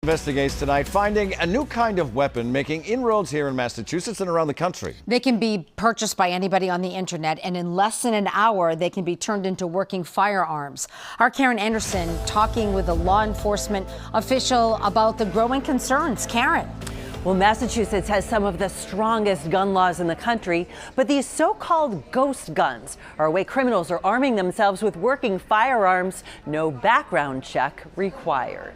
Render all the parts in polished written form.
Investigates tonight, finding a new kind of weapon making inroads here in Massachusetts and around the country. They can be purchased by anybody on the internet, and in less than an hour, they can be turned into working firearms. Our Karen Anderson talking with a law enforcement official about the growing concerns. Karen. Well, Massachusetts has some of the strongest gun laws in the country, but these so-called ghost guns are a way criminals are arming themselves with working firearms, no background check required.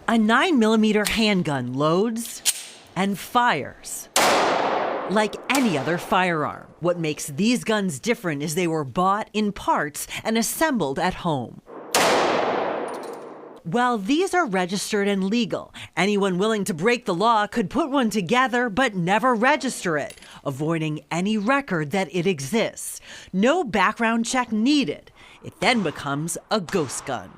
A 9mm handgun loads and fires like any other firearm. What makes these guns different is they were bought in parts and assembled at home. While these are registered and legal, anyone willing to break the law could put one together but never register it, avoiding any record that it exists. No background check needed. It then becomes a ghost gun.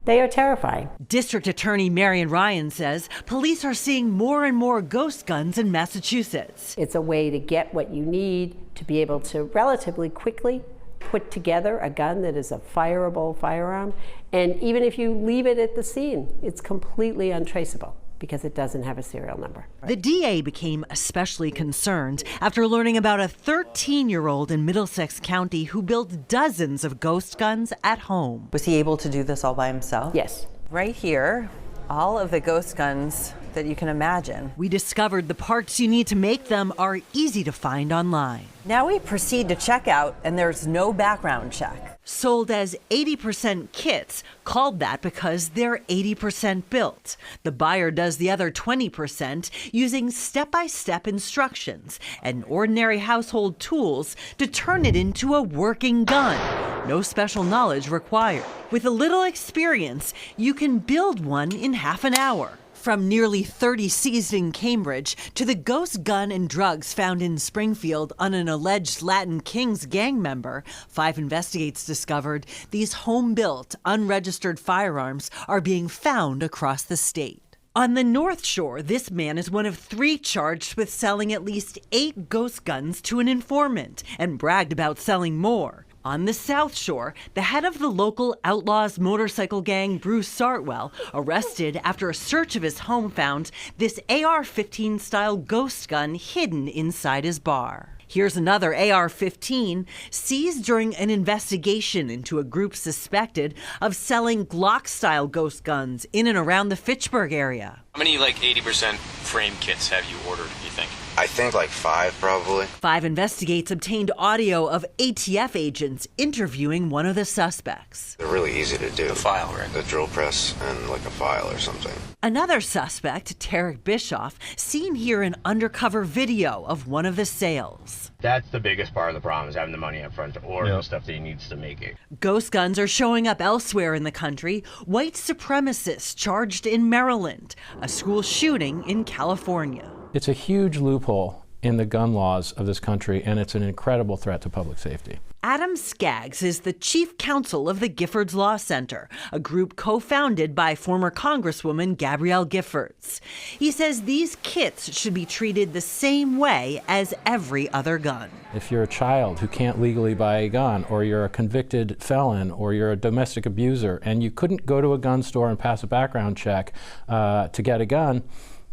They are terrifying. District Attorney Marian Ryan says police are seeing more and more ghost guns in Massachusetts. It's a way to get what you need to be able to relatively quickly put together a gun that is a fireable firearm. And even if you leave it at the scene, it's completely untraceable because it doesn't have a serial number. The DA became especially concerned after learning about a 13-year-old in Middlesex County who built dozens of ghost guns at home. Was he able to do this all by himself? Yes. Right here, all of the ghost guns that you can imagine. We discovered the parts you need to make them are easy to find online. Now we proceed to checkout, and there's no background check. Sold as 80% kits, called that because they're 80% built. The buyer does the other 20% using step-by-step instructions and ordinary household tools to turn it into a working gun. No special knowledge required. With a little experience, you can build one in half an hour. From nearly 30 seized in Cambridge to the ghost gun and drugs found in Springfield on an alleged Latin Kings gang member, 5 Investigates discovered these home-built, unregistered firearms are being found across the state. On the North Shore, this man is one of 3 charged with selling at least 8 ghost guns to an informant and bragged about selling more. On the South Shore, the head of the local outlaws motorcycle gang, Bruce Sartwell, arrested after a search of his home found this AR-15 style ghost gun hidden inside his bar. Here's another AR-15 seized during an investigation into a group suspected of selling Glock-style ghost guns in and around the Fitchburg area. How many 80% frame kits have you ordered, you think? I think 5 probably. 5 Investigates obtained audio of ATF agents interviewing one of the suspects. They're really easy to do. The file, right? The drill press and a file or something. Another suspect, Tarek Bischoff, seen here in undercover video of one of the sales. That's the biggest part of the problem, is having the money up front to order the stuff that he needs to make it. Ghost guns are showing up elsewhere in the country. White supremacists charged in Maryland, a school shooting in California. It's a huge loophole in the gun laws of this country, and it's an incredible threat to public safety. Adam Skaggs is the chief counsel of the Giffords Law Center, a group co-founded by former Congresswoman Gabrielle Giffords. He says these kits should be treated the same way as every other gun. If you're a child who can't legally buy a gun, or you're a convicted felon, or you're a domestic abuser, and you couldn't go to a gun store and pass a background check to get a gun,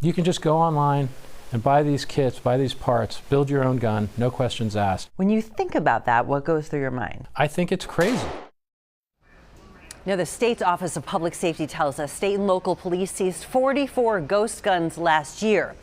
you can just go online and buy these kits, buy these parts, build your own gun, no questions asked. When you think about that, what goes through your mind? I think it's crazy. Now, the state's Office of Public Safety tells us state and local police seized 44 ghost guns last year.